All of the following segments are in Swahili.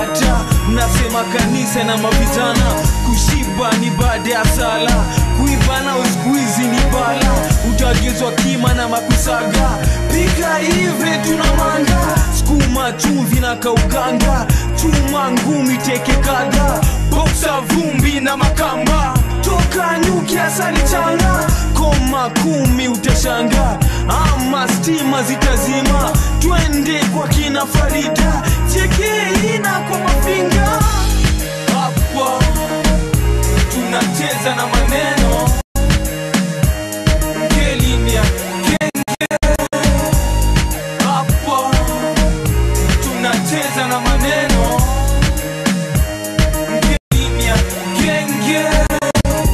bata. Mnasema kanisa na mavijana, kushiba ni baada ya sala, kuiba na uskuizi ni bala, utagezwa kima na makusaga. Pika hive tunamanga, skuma chumvi na kauganga, chuma ngumi teke kada, boksa vumbi na makamba, toka nyuki asali changa, koma 10 utashanga, ama stima zitazima, twende kwa kina Farida, cheke ina kwa mafinga. Hapa tunacheza na maneno, ngelinia genge. Hapa tunacheza na maneno, ngelinia genge.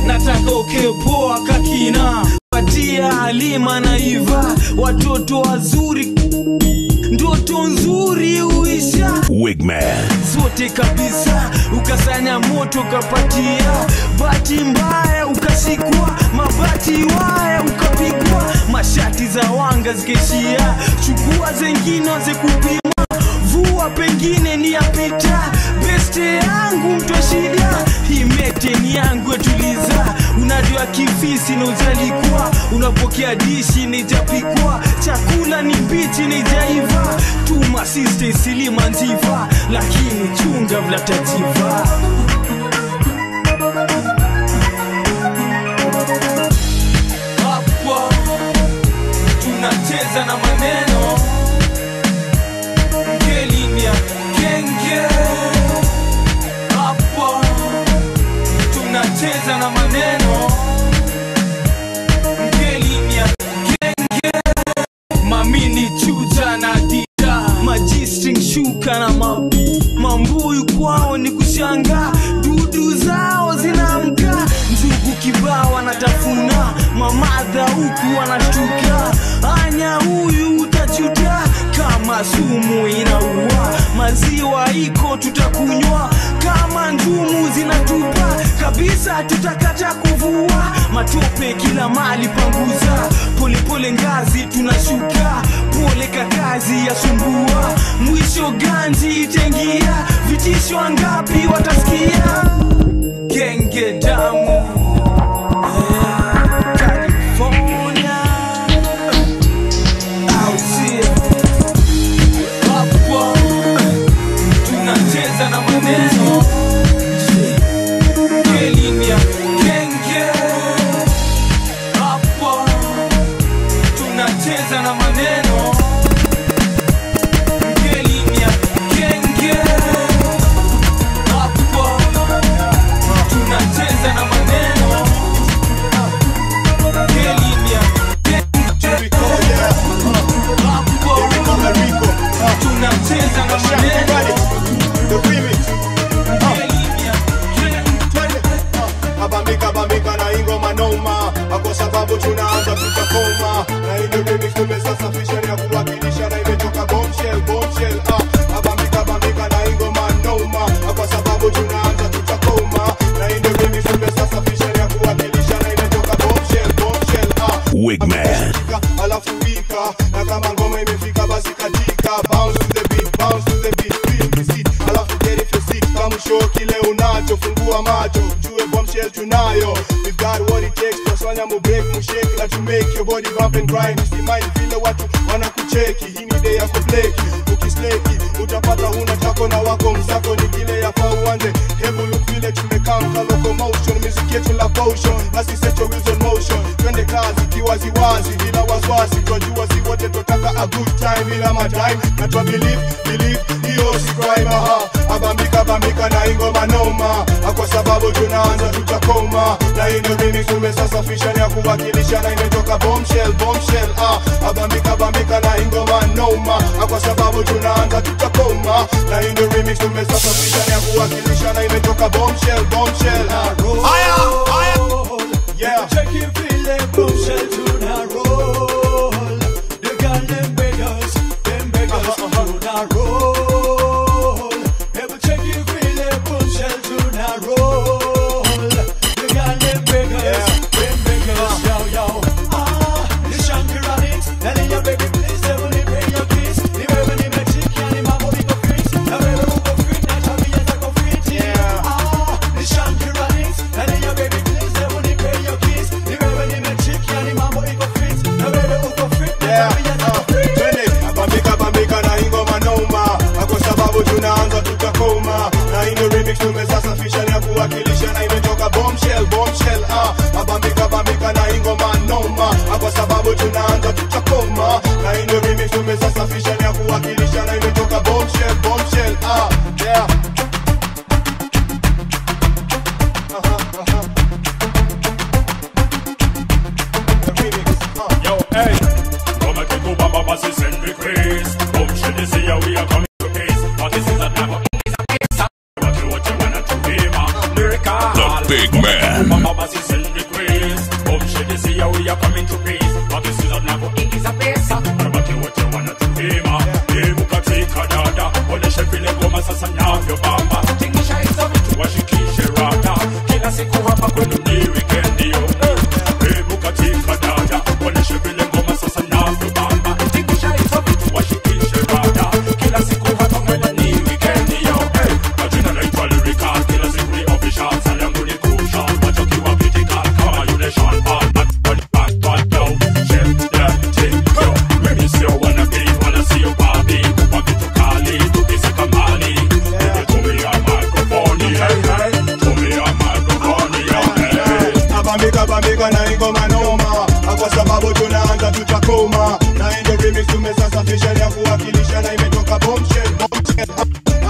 Nataka ukepoa kakina, patia Halima na Iva, watoto wazuri, ndoto nzuri uisha. Wigman Zote kabisa, ukasanya moto kapatia, bati mbaya ukashikwa, mabati waya ukapigwa, mashati za wanga zikeshia, chukua zengine waze kupima, vua pengine ni yapita, beste yangu mtoshida, himete ni yangu etuliza, unajua kifisi na ujalikuwa, unapokea dishi ni japikwa, chakula ni mbichi ni jaiva, tuma siste silima njiva, lakini chunga vla tajiva. Hapa tunacheza na maneno, ngelinia genge. Hapa tunacheza na maneno, ngelinia genge. Mamini chuja na dida, majistring shuka na mambuyu kwao ni kushanga, dudu zao zinamka, njugu kibao wanatafuna, mamadha huku wanashtuka, anya huyu utajuta, kama sumu inaua, maziwa iko tutakunywa, kama njumu zinatupa, kabisa tutakata kuvua, matope kila mali panguza, pole pole ngazi tunashuka, pole kakazi ya sumbua, mwisho ganji itengia, vitisho angapi watasikia, genge damu California out here. Hapa tunacheza na maneno, ngelinia genge. Hapa tunacheza na maneno, ngelinia genge. Hapa tunacheza na maneno, ngelinia genge. Hapa tunacheza na maneno, Abambika na ingoma noma, kwa sababu tunaanza tutakoma, na ile remix tumesafisha ya kuwakilisha, na imetoka bombshell. Abambika na ingoma noma, kwa sababu tunaanza tutakoma, na ile remix tumesafisha ya kuwakilisha, na imetoka bombshell. Wigman Alafu wika, na kama ngoma imefika basi katika, bounce to the beat, feel the seat, alafu get if you sick, kama show kile unacho, fungua macho, jue bombshell tunayo, we've got what it takes, tuswanya mu break, mu shake, na to make your body bump and grind, usimmind vile watu wanakucheki, hii ni day ya kubleki, ukisleki, utapata huna chako na wako msako, ni kile ya fa uanze, hebu look vile tumekamka locomotion, music yetu la potion, basi set your wheels on motion, twende kazi kiwaziwazi, bila waswasi, twajua si wote tutaka a good time, bila matime, na twa believe, hiyo si crime, Abambika na ingoma noma, kwa sababu tunaanza tutakoma, na ino remix tumesafisha ya kuwakilisha, na imetoka bombshell. Abambika na ingoma noma, kwa sababu tunaanza tutakoma, na ino remix tumesafisha ya kuwakilisha, na imetoka bombshell. Yeah, check it, feel it, bombshell to the roll. The girl them beggars to the roll. Ever check it, feel it, bombshell to the roll. The girl them beggars, yo. The shanky on it, telling your baby please, never leave your kiss. The baby Mexican, the mambo big of freaks, the baby who go freak, not having bombshell Abambika na ingoma noma Kwa sababu tunaanza tutakoma Na ino remix tumesasafisha ni ya kuwakilisha Na imetoka bombshell yeah Yo, hey, Roma Kiko Baba Bassi send request. Bombshell, they say we are coming to pace. But this is a never is a case. What you wanna do, Lyrical. The big man. Baba Bassi send request. Bombshell, they say we are coming to pace. But this is a never is a case. What you wanna do, Mukatika Dada. What the chef in the Goma Sasana, your Bamba. Tingisha is a bit to Washington, Rata. Kila siku hapa kwenye ni weekend, yo. Mukatika Dada. What the chef in the Goma Sasana, your Bamba. Tingisha is a bit to Washington, Rata. Kila siku hapa kwenye ni weekend, yo. Majina naitwa Lyrical. Kila siku ni official. Salangu ni crucial. Wachokiwa critical. Kama yule Sean Paul. Bad, yo. Chef, yeah, ting, yo. Mimi sio wanna be, wanna see you party. Kupa vitu kali, tukisaka mali. Tumia microphone, hey. Tumia microphone, hey. Abambika na ingoma noma Kwa sababu tunaanza tutakoma Na ino remix tumesasafisha ni ya kuwakilisha Na imetoka bombshell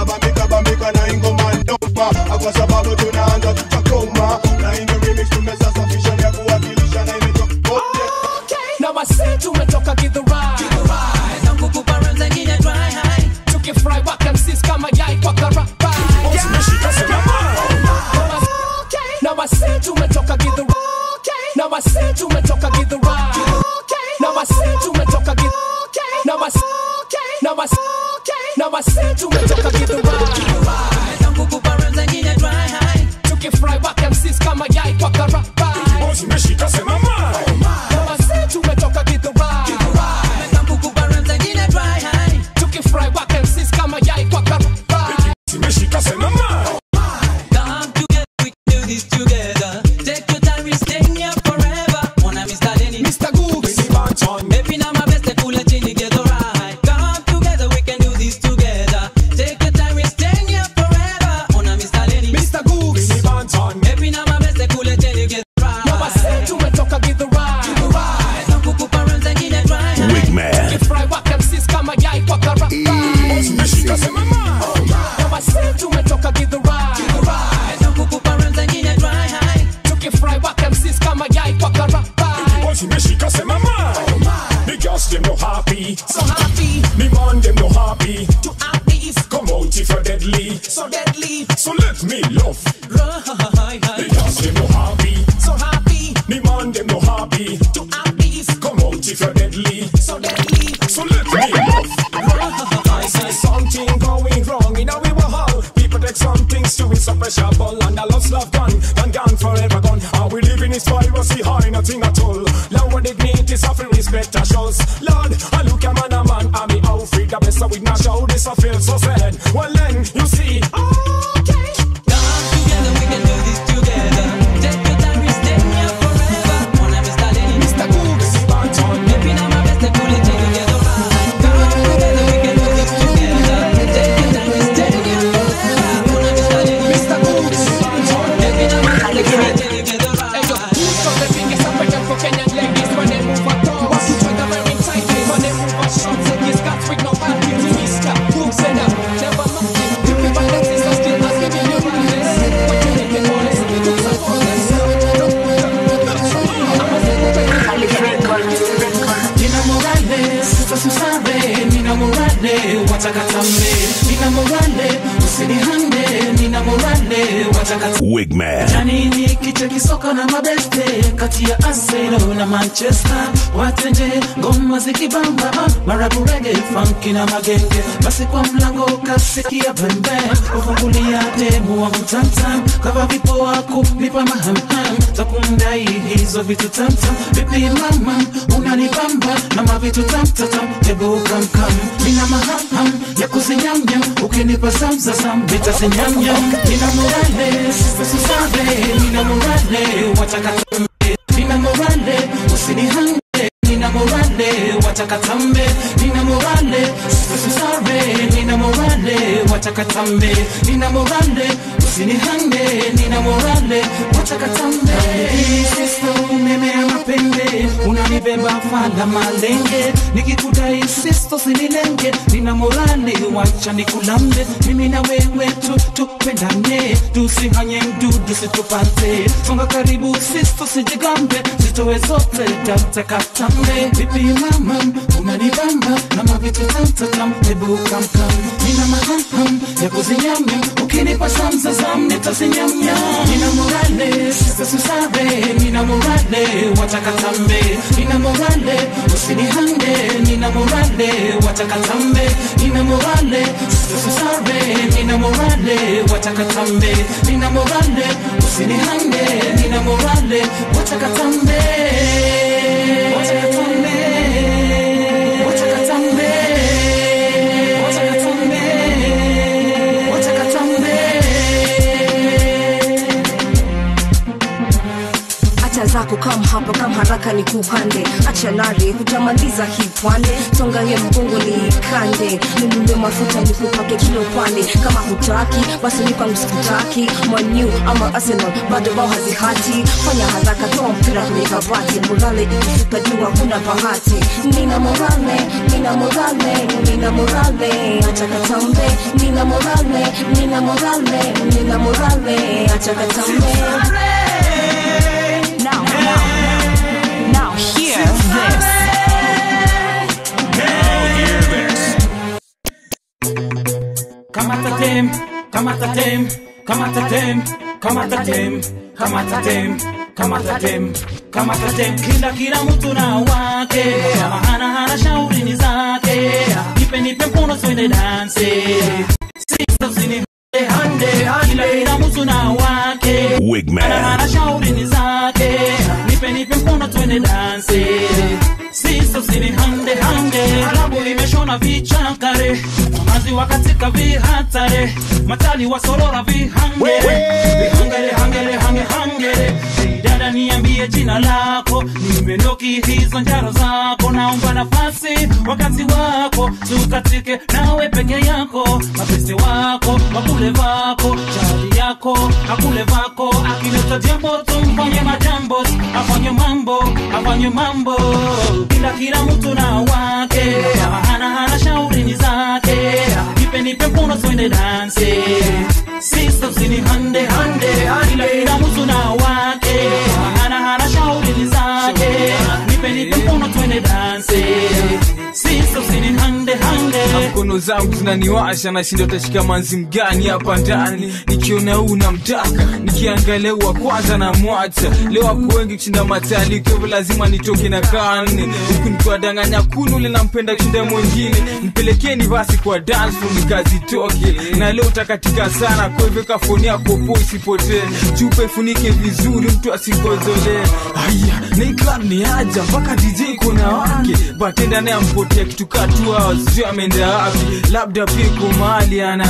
Abambika na ingoma noma Kwa sababu tunaanza tutakoma Na ino remix tumesasafisha ni ya kuwakilisha Na imetoka bombshell Now I say tumetoka Githurai Na nguvu baranza ngine dry high Tukifry waka MCs kama yai kwa karapai Now I say tumetoka Githurai Now I say tumetoka Githurai Now I say tumetoka Githurai Now I say tumetoka Githurai Na nguvu baranza ngine dry high Tukifry waka MCs kama yai kwa karapai Zimeshika sema Now I say tumetoka Githurai Na nguvu baranza ngine dry high Tukifry waka MCs kama yai kwa karapai Zimeshika sema Come together, we can do this together. Take your time, we stay here forever. Wanna Mr. Lenny, Mr. Googs, maybe now my best cool and chini get right. Come together, we can do this together. Take your time, we stay here forever. Wanna Mr. Lenny, Mr. Googs, maybe now my best cool and chini get right. Now I say to me talk get the right. Now kuku parents and get right. Wigman. If fry walk MCs kama yai kwa karapai. Zimeshika sema Now I say to me talk get the right. Zimeshika sema the girls them no happy, so happy. the man them no happy. To happy, Come out if you're deadly, so deadly. so let me love. The girls them no happy, So happy. the man them no happy. To happy, Come out if you're deadly, so deadly. so let me love. I see something going wrong in our hall. People take some things to it so preciable, and the love's love gone forever gone. Are we living is piracy high, nothing at all. Lower dignity, suffering respect our shows. Lord, I look at man, I'm me outfit. The best with my show, this I feel so sad. Well then, you see, Okay. Come together, we can do this together. Take your time, we stay here forever. Wanna Mr. Lenny, Mr. Googs, maybe now my best cool and chini get right. Come together, we can do this together. Take your time, we stay here forever. Wanna Mr. Lenny, Mr. Googs, maybe now my best cool and chini get right. Hey yo, who's got the biggest appetite for Kenyan ladies when they move at all? Watch each other very tightly when they move at short. Take his guts with no bad beauty, Mr. Googs and never mind. You be my next sister, still asking me your business. What you think it was? Googs are for this. Nina Morale, sasa susabe, Nina Morale, watakatambe, Nina Morale, usinihande, Nina Morale, watakatambe. Wigman. Janini kiche kisoka na mabeste, kati ya Arsenal na Manchester, watenje, ngoma zikibamba, marabu reggae, funky na magenge, basi kwa mlango kasikia bembe, ufungulia demu wangu tamtam, kava vipo wako, nipa mahamham, takundai hizo vitu tamtam, vipi mama, unanibamba, na mavitu tamtatam, hebu kamkam, nina mahamham, ya kuzinyamnyam, ukinipa samsasam, vita sinyamnyam, nina morale, sasa susabe, nina morale, watakatambe, nina morale, usinihande, nina morale, watakatambe, nina morale, sasa susabe, nina morale, watakatambe, nina morale, usinihande, nina morale, watakatambe. fala malenge nikikudai sisto sinilenge nina morale wacha nikulambe mimi na wewe tupendane tusihanye mdudu situpate songa karibu sisto sijigambe zitowe zote tatakatambe vipi mama unanibamba na mavitu tamtatam hebu kamkam nina maham ya kuzinyamya ukinipa samsazam nitazinyamya nina morale sisto susabe nina morale watakatambe nina morale usinihange nina morale watakatambe nina morale susabe nina morale watakatambe nina morale usinihange nina morale watakatambe watakatambe watakatambe watakatambe watakatambe acha zako kama hapa kama haraka ni kuhande acha lari hutamaliza hii pwande songa ye mgongo ni kande nimbe mafuta nikupake kilo pande kama hutaki basi nipa msikutaki Man U ama Arsenal bado bao hazihati fanya haraka toa mpira kwenye kabati morale ikifika juu hakuna bahati nina morale nina morale nina morale acha katambe nina morale nina morale nina morale acha katambe Now hear this. Kamatatem, kamatatem, kamatatem, kamatatem, kamatatem, kamatatem, kamatatem. Kila mtu na wake, kama hana shauri ni zake. Nipe mkono twende dance. Sisters in hande, kila mtu na wake. Wigman. Hana shauri ni zake. Nipe mkono twende dance. Sisters in hande. Alabu imeshona vichakare. Mazi wakatika vihatare. Matali wasorora vihangere. Vihangere. Dada niambie jina lako. Nimendoki hizo njaro zako. Naomba nafasi wakati wako. Tukatike nawe peke yako. Mapese wako, wakule vako. Chali yako, akule vako. Akileta jambo tumfanye majambo. Afanye mambo. Kila mtu na wake. Hana shauri ni zake. Nipe mkono twende dance. Sisters in hande. Kila mtu na wake. Hana shauri ni zake. Nipe mkono twende dance. Sisters in hande. Mkono zangu zinaniwasha na shindo tashika manzi mgani hapa ndani. Nikiona unamtaka, nikiangalia wa kwanza na mwacha. Leo wako wengi kushinda matali, kwa hivyo lazima nitoke na kane. Huku nikuwadanganya kunu ule nampenda kushinda mwingine. Nipelekeni basi kwa dance floor nikazitoke. Na leo utakatika sana, kwa hivyo kafoni yako po isipotee. Chupa ifunike vizuri mtu asikozole. Haya, na hii club ni haja mpaka DJ kuna wake. Batenda naye ampotea kitu katua sio ameenda wapi. Labda piko mahali ana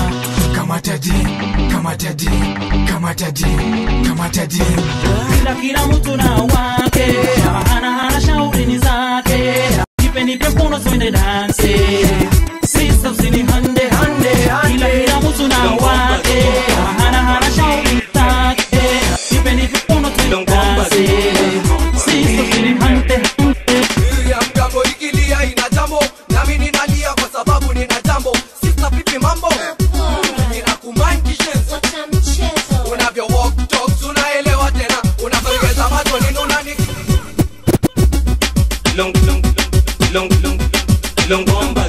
kamataje. Kila mtu na wake. Hana shauri ni zake. Nipe mkono twende dance. Sisters in hande. Kila mtu na wake. Hana shauri ni zake. Nipe mkono twende dance. Sisters in hande. Ya mgambo ikilia ina jambo. Nami ninalia kwa sababu nina jambo. Sister pipi mambo. Nina kumind kishenzi. Unavyo walk talks unaelewa tena. Unavyoegeza macho nini unani. Longomba.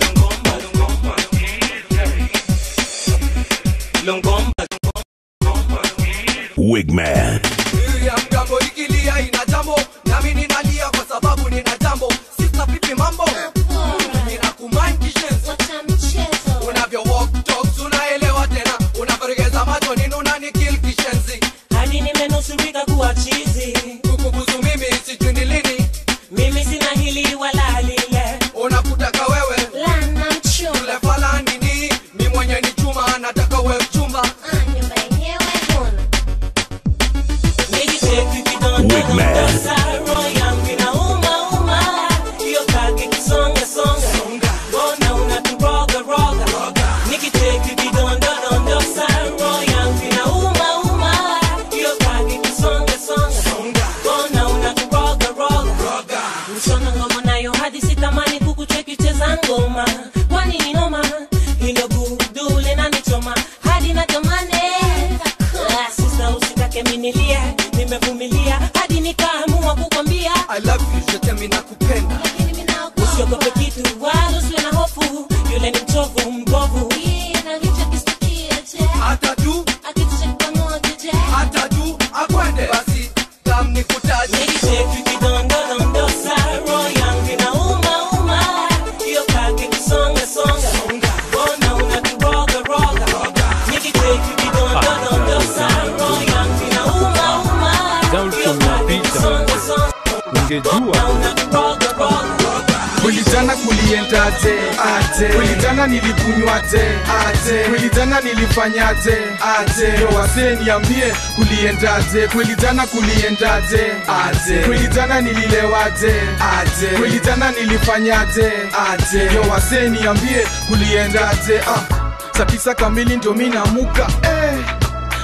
Wigman. Ya mgambo ikilia ina jambo. Nami ninalia kwa sababu nina jambo. Sister pipi mambo. Nina kumind kishenzi. Unavyo walk talks unaelewa tena. Unavyoegeza macho nini unani kill kishenzi. Hadi nimenusurika kuwa chizi. Kukubuzu mimi sijui ni lini. Mimi sina hili wala lile. Unakutaka wewe ule fala nini. Mi mwenye ni chuma nataka wewe mchumba. Wigman. pita ungejua. Kweli jana kuliendaje? Aje. Kweli jana nilikunywaje? Aje. Kweli jana nilifanyaje? Aje. Yo wase niambie kuliendaje? Kweli jana kuliendaje? Aje. Kweli jana nililewaje? Aje. Kweli jana nilifanyaje? Aje. Yo wase niambie kuliendaje? Saa 9 kamili ndio mimi namuka.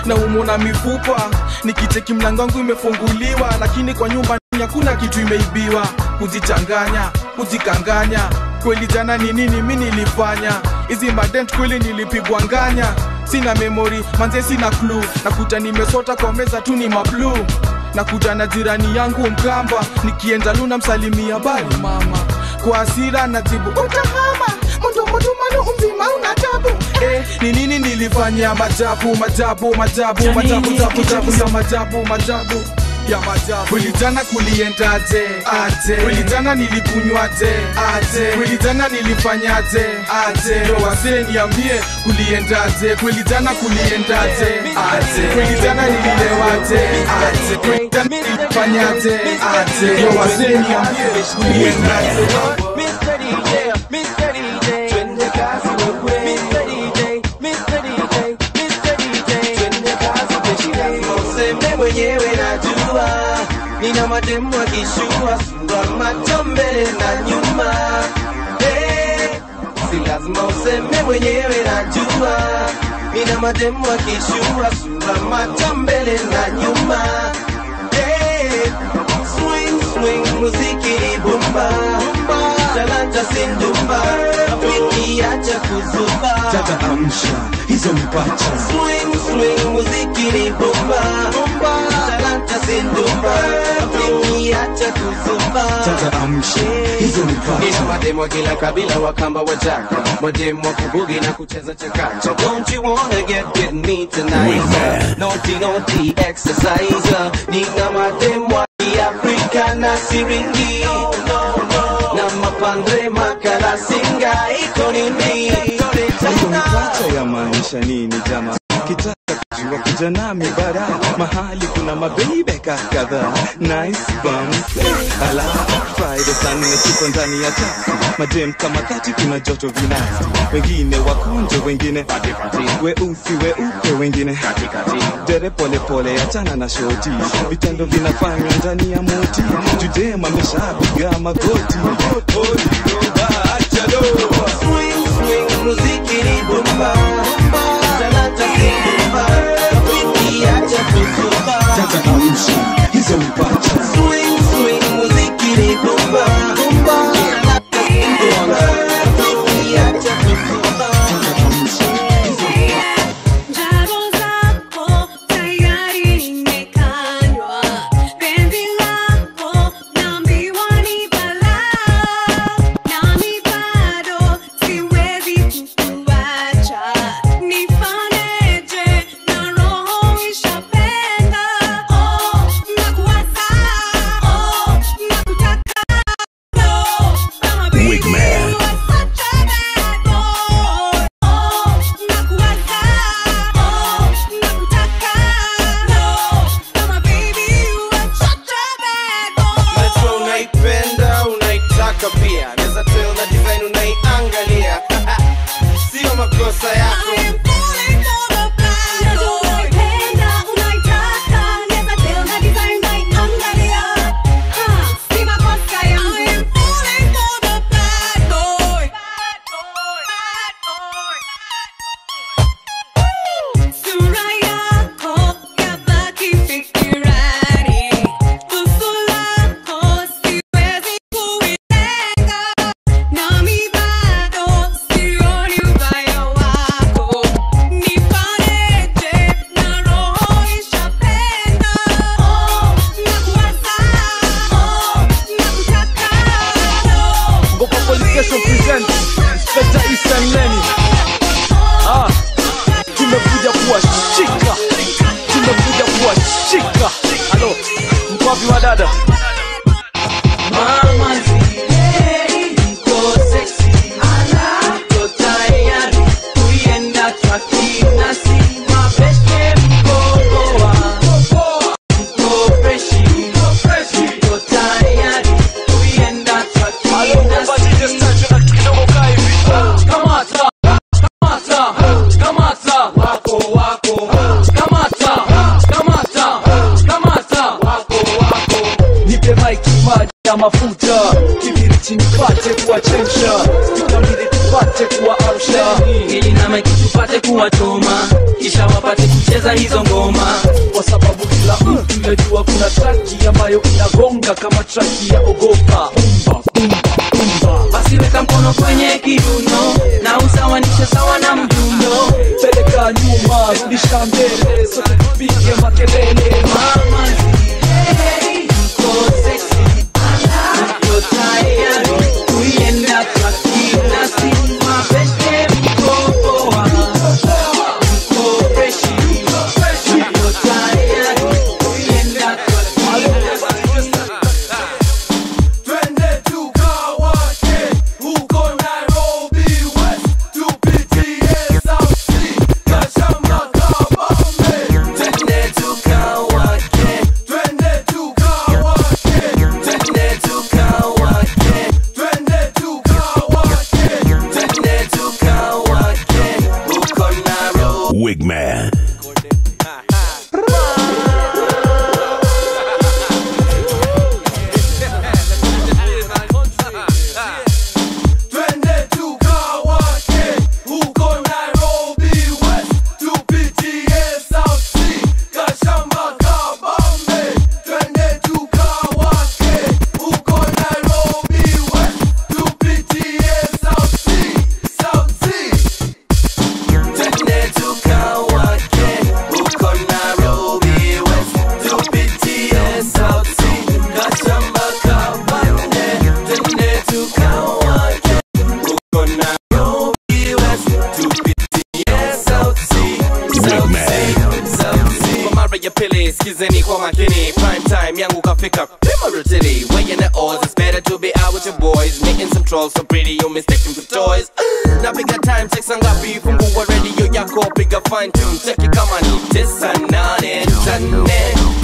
Na umona mifupa nikicheki mlango wangu imefunguliwa, lakini kwa nyumba hakuna kitu imeibiwa. Kujichanganya, kujikanganya, kweli jana ni nini mimi nilifanya? Hizi madent kweli nilipigwa nganya. Sina memory, manze sina clue. Nakuta nimesota kwa meza tu ni mablu. Nakuja na jirani yangu Mkamba, nikienda Luna msalimia bali mama. Kwa hasira najibu utahama, mundo mano umzima unatabu. Ni nini nilifanya? Majabu ya majabu. Kweli jana kuliendaje? Aje. Kweli jana nilikunywaje? Aje. Kweli jana nilifanyaje? Aje. Yo wase niambie kuliendaje? Kweli jana kuliendaje? Aje. Kweli jana nililewaje? Aje. Kweli jana nilifanyaje? Aje. Yo wase niambie kuliendaje? Mr. DJ, Mr. DJ, twende kazi wewe. Mr. DJ, Mr. DJ, Mr. DJ, twende kazi peshi lazima useme mwenyewe najua. Nina mademu akishua sura macho mbele na nyuma. Si lazima useme mwenyewe najua. Nina mademu akishua sura macho mbele na nyuma. Swing, swing, muziki ni bomba. Talanta sindumba, wiki acha kuzuba. Tata amsha, hizo mipacha. Swing, swing, muziki ni bomba. Talanta sindumba, wiki acha kuzuba. Tata amsha, hizo mipacha. Nina mademo kila kabila wakamba wajaka. Mademo wa kubugi na kucheza chakacha. Don't you wanna get with me tonight? Naughty exercise. Nina mademo wa Afrika na siringi. Na mapandre makala singa iko nini? Hizo mipacha ya maanisha nini jama? Kitaka kujua kuja nami bara. Mahali kuna mabebe kadhaa. Nice bums. Ala, Friday sana tuko ndani ya taxi. Madem kama 30 kuna joto vinasi. Wengine wakonje, wengine weusi weupe, wengine dere pole pole, achana na shoti. Vitendo vinafanywa ndani ya moti. Judema ameshapiga magoti. Swing, swing, muziki ni bomba. Talanta si bomba. Wiki acha kuzuba. Tata amsha, hizo mipacha. Swing, swing, muziki ni bomba. Talanta si bomba. Wiki acha kuzuba. maiki maji ya mafuta, kibiriti nipate kuwachemsha, spika mbili tupate kuwaamsha, ili na maiki tupate kuwachoma, kisha wapate kucheza hizo ngoma, kwa sababu kila mtu yajua kuna traki ambayo inagonga kama traki ya ogopa. Bumba, bumba, bumba. Basi weka mkono kwenye kiuno na usawanishe sawa na mdundo, peleka nyuma rudisha mbele, sote tupige makelele. Mama hey, uko sexy, uko tayari kuienda kwa kila siku, mapeshe mko poa, uko freshi, uko tayari kuienda kwa kila siku. Twende tukawake huko Nairobi West, tupitie South Sea, Kashama Kabambe. Twende tukawake, twende tukawake, twende tukawake, twende tukawake, twende tukawake huko Nairobi. Wigman. Twende tukawake huko Nairobi West, tupitie South Sea, Kashama Kabambe. Twende tukawake huko Nairobi West, tupitie South Sea, South Sea. Twende tukawake huko Nairobi West, tupitie South Sea, Kashama Kabambe. Twende tukawake huko Nairobi West, tupitie South Sea, South Sea, South Sea. Kwa mara ya pili skizeni kwa makini, prime time yangu kafika pima rotili, weighing the odds, it's better to be out with your boys, making some trolls so pretty you mistaken for toys. Napiga time check sangapi, fungua radio yako, piga fine tune, check it kama ni 9 8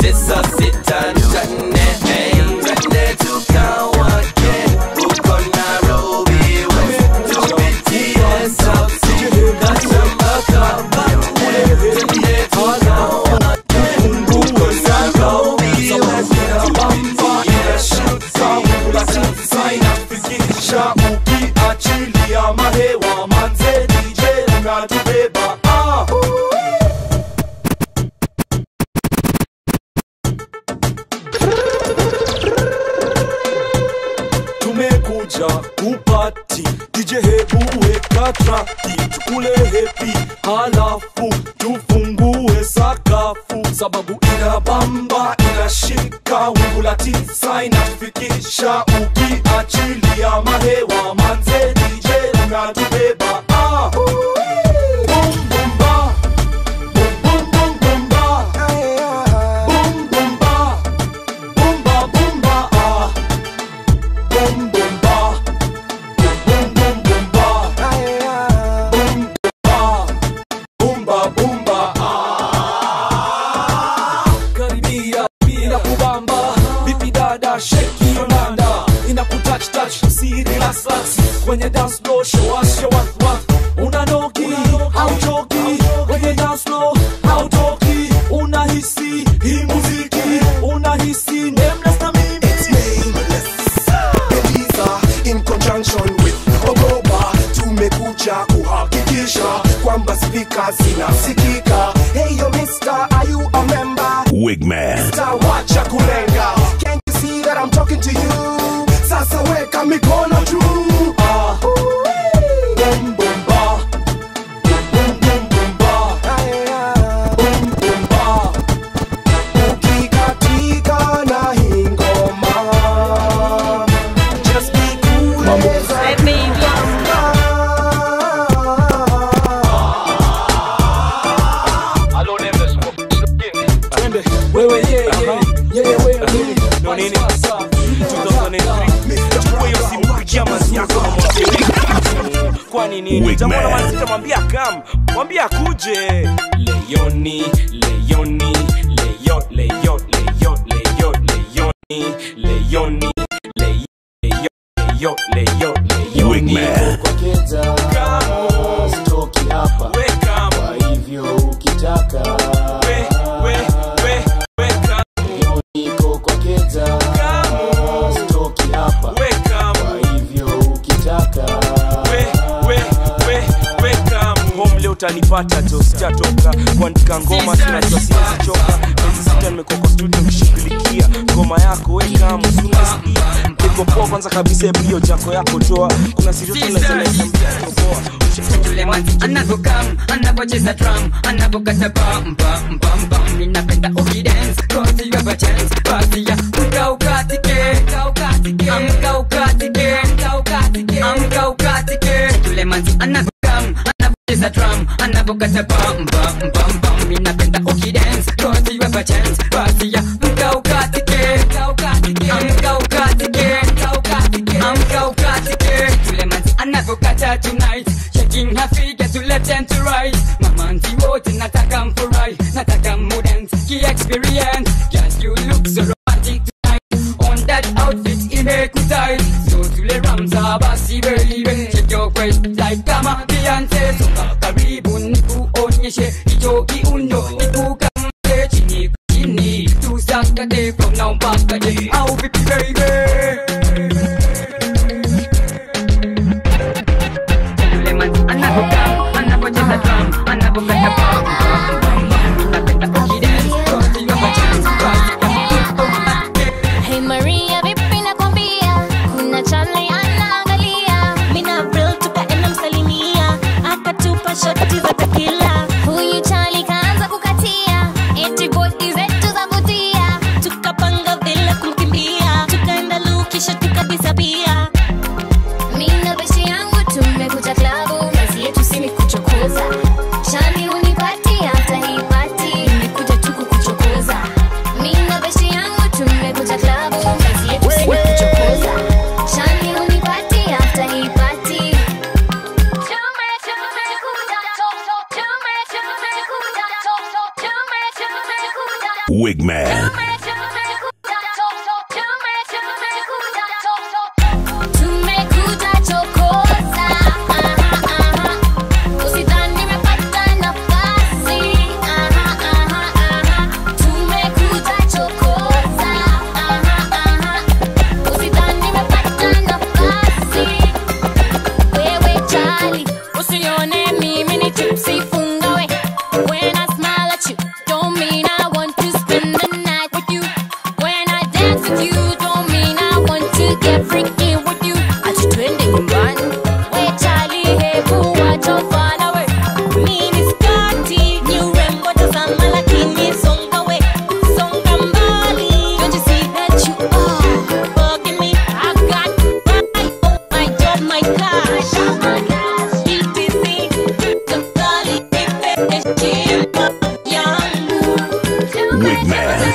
9 6 8 hey, twende tukawake huko Nairobi West, tupitie South Sea, Kashama Kabambe. Twende tukawake huko Nairobi West, tupitie South Sea. Inafikisha ukiachilia mahewa manze DJ unatubeba tumekuja kupati DJ hebu weka traki tukule hepi halafu tufungue sakafu sababu inabamba inashika wingu la 9 inatufikisha ukiachilia mahewa manze DJ unatubeba Boom boom ba boom boom boom ba boom boom ba boom ba boom ba boom boom ba boom boom boom ba boom ba boom ba karibia bila kubamba vipi dada shake your nanda inakutouch touch si relax kwenye dance floor show us your what unanoki hauchoki kwenye dance floor hautoki unahisi hii muziki unahisi nameless na mimi it's nameless Eliza in conjunction with Ogoba tumekuja kuhakikisha kwamba speaker zinasikika. Hey yo mister, are you a member? Wigman. Mister, wacha kulenga. Can't you see that I'm talking to you? Sasa weka mikono juu. Boom boom ba. Boom boom boom ba. Boom boom ba. Ukikatika na hii ngoma. Just be cool. Let me wewe no nini chukua hiyo simu kuja mazi yako kwani nini jamani mazita mwambia kam mwambia kuje Leoni Leoni Leyo Leyo Leyo Leyo Leoni Leoni Leyo Leyo Leoni kwa keza kama stoki hapa kwa hivyo ukitaka we kamo utanipata jo, sijatoka kuandika ngoma, tunajua siwezi choka. Miezi 6 nimekuwa kwa studio kushughulikia ngoma yako, weka msunasikia niko poa. Kwanza kabisa ebrio jako yako toa, kuna siri tunaweza niambia toboa. Yule manzi anavokam, anavocheza drum, anavokata bam bam bam bam. Ninapenda ukidance, cause you have a chance. Basi ya amka ukatike, amka ukatike, amka ukatike. Yule manzi anavokam, anavocheza drum, anavokata bam bam bam bam. Ninapenda ukidance, cause you have a chance. Basi ya amka ukatike, amka ukatike, amka ukatike. Yule manzi anavokata tonight, shaking her figure to left and to right. Mamanzi wote nataka mfurai, nataka mudance ki experience. Girl, you look so romantic tonight, on that outfit imekutai. So tule ramza basi baby, shake your waist like kama Beyonce. Songa karibu nikuonyeshe hicho kiuno, nikukamate chini chini, tusakate from now mpaka day. Au vipi baby? Hey Maria, vipi nakwambia, kuna Charlie anaangalia. Mina April tukaenda msalimia, akatupa shoti za tequila. Huyu Charlie kaanza kukatia, eti body zetu za vutia. Tukapanga vile kumkimbia, tukaenda look kisha tukadisapia. Mina beshi yangu tumekuja klabu, mazi yetu sini kuchokoza. Charlie unipatia hata hii party, nimekuja tu kukuchokoza. Mina beshi yangu tumekuja klabu, mazi yetu sini kuchokoza. Charlie unipatia hata hii party. Wigman. Tumekuja chokoza, usidhani nimepata nafasi. Tumekuja chokoza, usidhani nimepata nafasi. Wewe Charlie, usione mimi ni tipsy, funga we. When I smile at you, don't mean I want to spend the night with you. When I dance with you, don't mean I want to get freaky with you. Ati twende nyumbani, we Charlie, hebu wacha ufala we. Mini skati, ni urembo tazama lakini songa we, songa mbali. Don't you see that you are bugging me? I got oh my job, my gosh. ETC, tafadhali nipe heshima yangu. Wigman.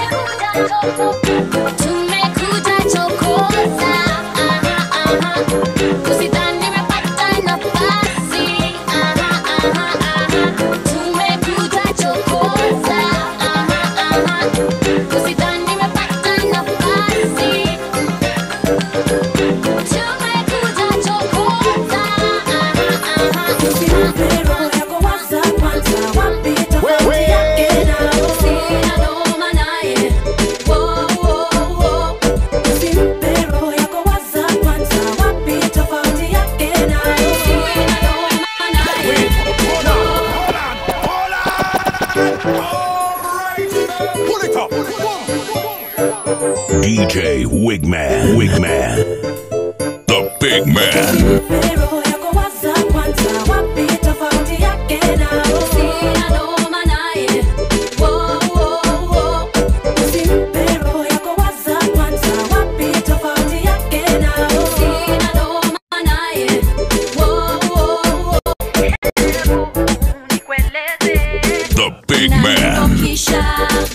Tumekuja chokoza, usidhani nimepata nafasi. Tumekuja chokoza, usidhani nimepata nafasi. Tumekuja chokoza, usimpero yako waza kwanza, wapi tofauti yake na sina noma naye. Usimpero yako waza kwanza, wapi tofauti yake na sina noma naye. DJ Wigman. Wigman. The big man. Usimpero yako waza kwanza, wapi tofauti yake na sina noma naye. Usimpero yako waza kwanza, wapi tofauti yake na sina noma naye. The big man.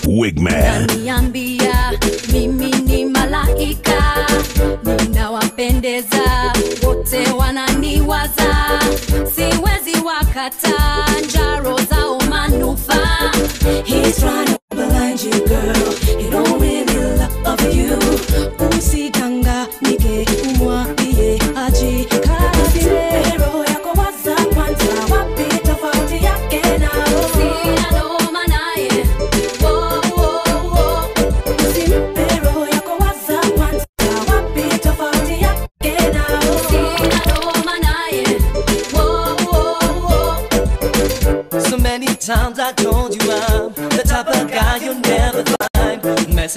Wigman. Niambia mimi ni malaika, ninawapendeza wote, wananiwaza, siwezi wakata njaro zao manufaa. He's trying to blind you girl, he don't really love you. Usidanganyike, umwambie ajikabidhi. Roho yako waza kwanza, wapi tofauti yake na sina noma naye. Usimpe roho yako waza kwanza, wapi tofauti yake na sina noma naye.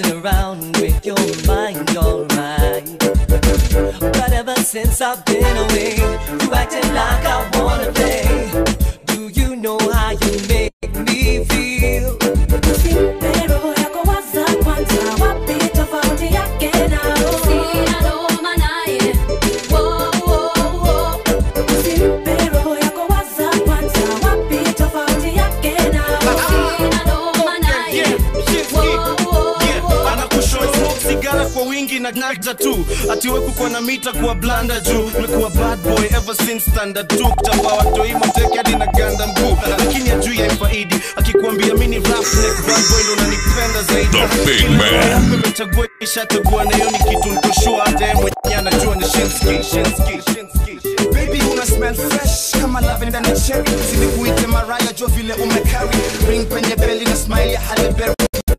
messing around with your mind, alright. But ever since I've been away, you acting like I wanna play. Do you know how you make me feel? Pero yako waza kwanza, wapi tofauti yake nao? Sina noma naye, wo wo wo. Pero yako waza kwanza, wapi tofauti yake nao? Sina noma naye, wo wo wo. Anakushow smoke sigara kwa wingi na nagza tu. Atiwe kukua na mita kuwa blanda juu. Mekuwa bad boy ever since standard 2. Kutamba watoi mateke hadi na ganda mkuu. Lakini ajui ya ifaidi. Akikuambia mini rap neck bad boy ndo nanipenda zaidi. The big man. Mechagua ishachagua na hiyo ni kitu nikoshua. Hata ye mwenye anajua ni Shinski. Baby una smell fresh kama lavender na cherry. Sini kuite Mariah jo vile umecarry. Ring penye belly na smile ya Halle Berry.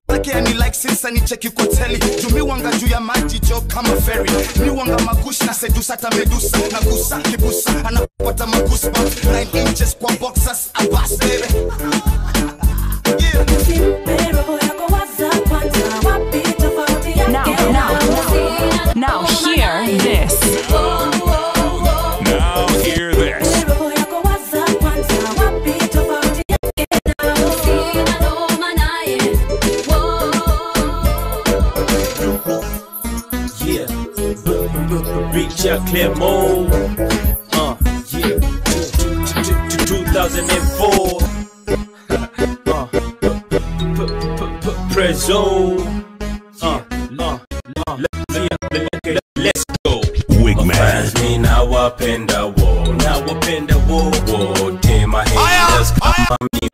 Like ni like since ni cheki kwa teli. Jumi wanga juu ya maji jo kama ferry. Ni wanga magush na sedusa ta medusa. Na gusa kibusa anapata magusa. 9 inches kwa boxers abas baby. Now hear this. Now hear this. Yeah, Richard Clermont. Yeah, 2004. Prezzo. Let's go. Wigman. Fans me now wapenda wo wote mahaters kama mi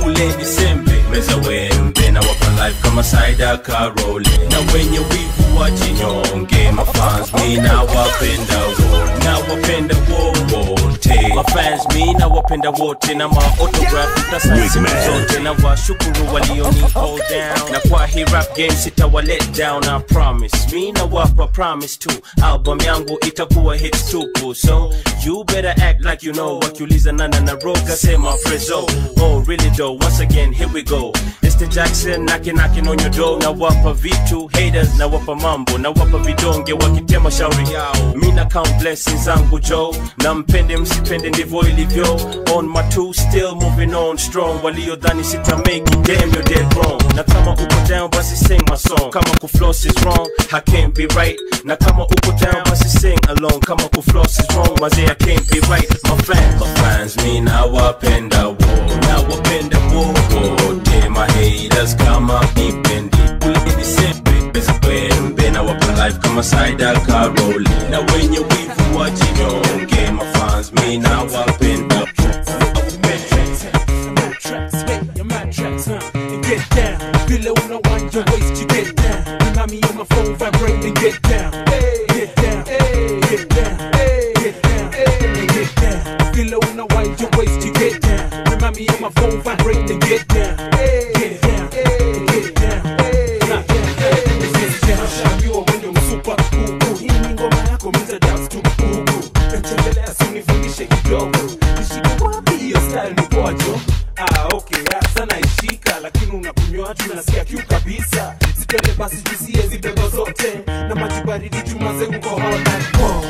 kule Disembe meza wembe na wapa life kama Saida Karole na wenye wivu wa jinyonge. My fans me now wapenda wo wote. My fans me now wapenda wote na ma autograph utasaisi zote na washukuru walioni hold down na kwa hii rap game sitawa let down. I promise me na wapa promise too, album yangu itakuwa hits tupu. So you better act like you know. Wakiuliza nana na roga sema Prezzo. Oh really though, once again here we go. It's the Jackson knocking on your door. Na wapa vitu haters na wapa mambo na wapa vidonge wakitema shauri yao. Mina count blessings zangu Joe na mpende msipende ndivyo ilivyo. On my two still moving on strong. Waliodhani sita make it, damn you're dead wrong. Na kama uko down basi sing my song. Kama kufloss is wrong, I can't be right. Na kama uko down basi sing along. Kama kufloss is wrong, mazee I can't be right. My fans me na wapenda wo wote. My haters kama mipendi kule Disembe meza wembe na wapa life kama Saida Karole na wenye wivu wa jinyonge. My fans me na wapenda get down. Feel it when I wind your waist, you get down. Remind me on my phone, vibrate and get down. Get down, get down, get down, get down. Feel it when I wind your waist, you get down. Remind me on my phone, vibrate and get down. Get down, get down, Shabiwa wendo msupa kuku. Hii ni ngoma yako mita dance tu kuku. Nachendelea sunifundishe kidogo. Nishike wapi hiyo style ni kwajo. Okay, sana ishika. Lakini unakunywa tu nasikia kiu kabisa. Zipende basi jusie zibeba zote. Na maji baridi chumaze uko hot like wow.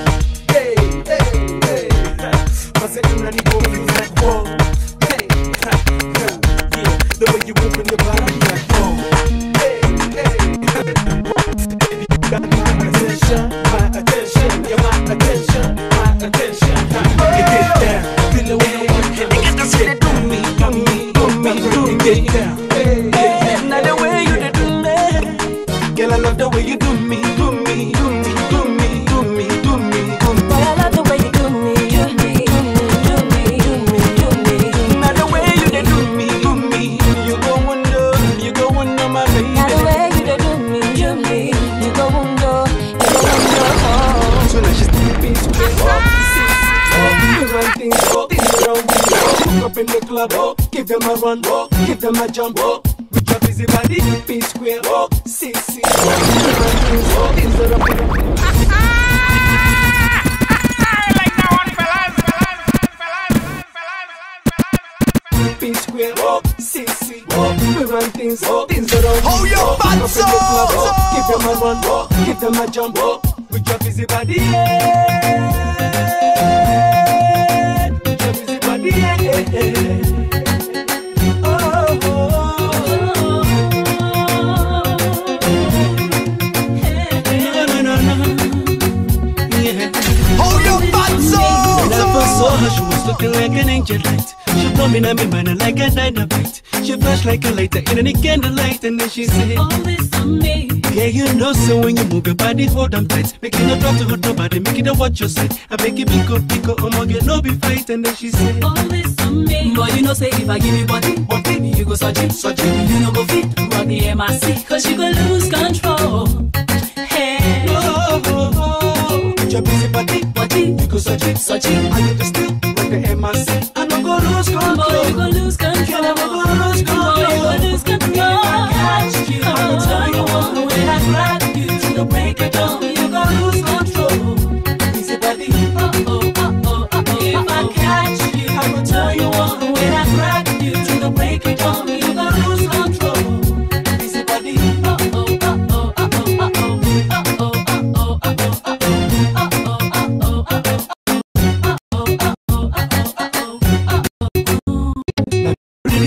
Hey, hey, hey. Mase unanipo feel like wow. Hey, yeah. The way you move in your body like wow. Hey, hey. Baby, you got my attention. You're my attention. You get down. Feel it when I want you. Get do me. Get down. Now the way you do me, girl, I love the way you do me. Boy, I love the way you do me. Now the way you do me, you go under my baby. Now the way you do me, you go under. So now she's deep up in the club, give them a run, give them a jump, with your busy body, P square, CC, P square, CC, we run things around. Hold your butts up! a run, give them a jump, with your busy body, yeah. With your busy body, yeah. She was looking like an angel light. She told me I'm in like a dynamite. She flashed like a lighter in any candlelight, and then she said, all this on me. Yeah, you know, so when you move your body, hold on tight. Make it not drop to hurt nobody, make it a watch your side. I make it pick up, I'ma get no be fight. And then she said, all this on me. Boy, you know, say if I give you body, you go search it. You know, go fit, run the MIC, cause you go lose control. Hey, your busy body, you go search it. I need to still run the MIC. I don't go lose control. Boy, you go lose control. I'm gonna lose control. Boy, you go lose control. If I catch you, I will turn you on. When I grab you to the break of dawn, you go lose control. Busy body, If I catch you, I will turn you on. When I grab you to the break of dawn, you go lose control. Busy body,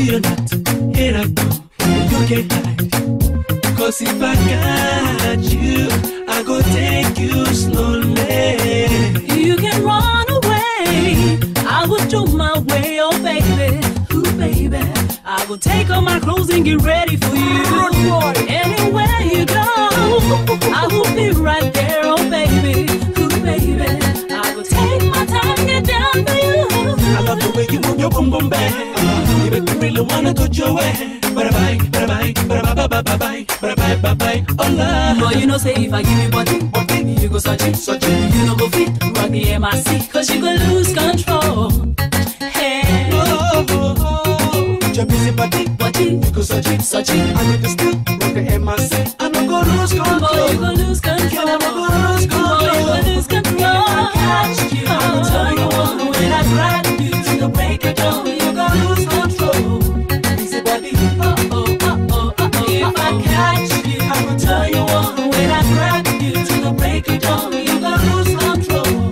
you're not, here I go, you can't hide. Cause if I got you, I go take you slowly. You can run away, I will do my way, oh baby, ooh baby. I will take off my clothes and get ready for you. Anywhere you go, I will be right there, oh baby, ooh baby. I will take my time, get down for you. I love the way you move your boom boom bang. You make me really wanna go your way. Bye-bye, bye-bye, bye-bye, bye-bye, bye-bye, bye-bye, oh love. Boy, you know say if I give you body, you go search it. You know go fit, rock the MIC, cause you go lose control. Hey, your busy body, you go search it. I need to still rock the MIC. I don't go lose control. Boy, you go lose control. I'm gonna lose control. Boy, you go lose control. If I catch you, I will turn you on. When I grab you to the break of dawn, you go lose control. Busy body, If I catch you, I will turn you on. When I grab you to the break of dawn, you go lose control.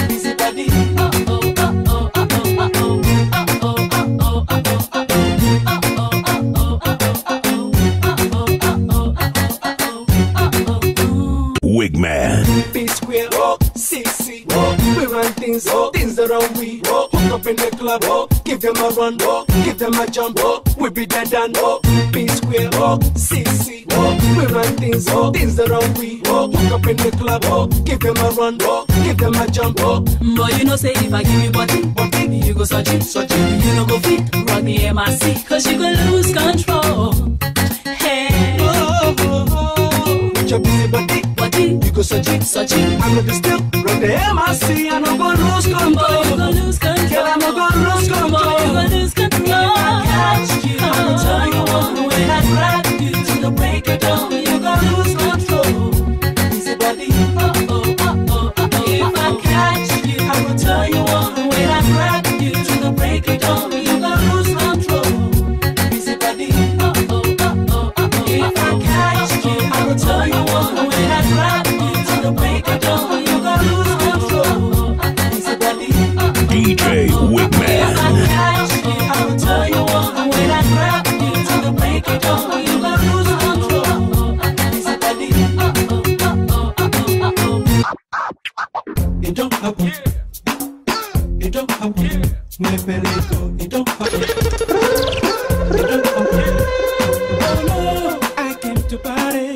Busy body, Wigman. B square, CC, we run things around we. Hook up in the club, give them a run, give them a jump, we be dead and B square, CC, we run things around we. Hook up in the club, give them a run, give them a jump. Boy, you know say if I give you body, you go search it. You know go fit, rock the MIC, cause you go lose control. Hey, your busy body, you go search it. I'm gonna still run the MIC, and I'm gonna lose control. Boy, you gonna lose control. Girl, I'm gonna lose control. Boy, you gonna lose control. If I catch you, I will turn you on. When I grab you to the break of dawn, you gonna lose control. Busy body, If I catch you, I will turn you on. When I grab you to the break of dawn, you gonna lose control. Busy body, If I catch you, I will turn you on. When I grab you to the break of dawn, you gonna lose control. Busy body, DJ Wigman. If I catch you, I will turn you on. When I grab you to the break of dawn, you gonna lose control. Busy body, it don't happen. It don't happen. My perico, it don't happen. It don't happen. Oh no, I came to party.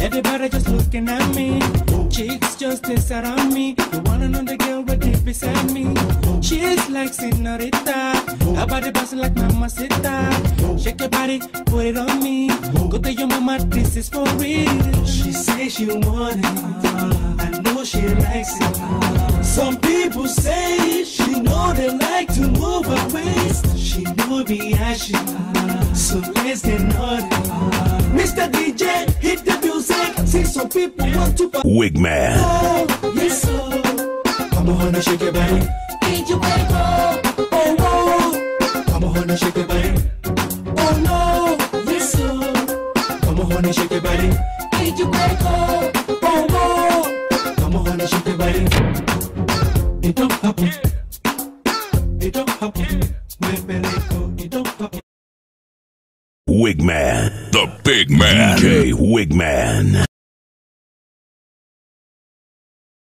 Everybody just looking at me. Chicks just around me. You wanna know the girl right there beside me? She's like senorita. Her body bouncing like mamacita. Shake your body, put it on me. Go tell your mama this is for real. She says she want it. I know she likes it. Some people say she know they like to move her waist. She know be ashy. So let's get naughty. Mr. DJ, hit the music. See some people want to Wigman. Oh, yes, so come on and shake your body. Ain't you wake up? Oh, oh. Come on and shake your body. Oh, no, yes, so come on and shake your body. need you Greco. Oh, oh. Come on and shake your body. It don't happen. It don't happen. It don't happen. Wigman, the big man. DJ Wigman.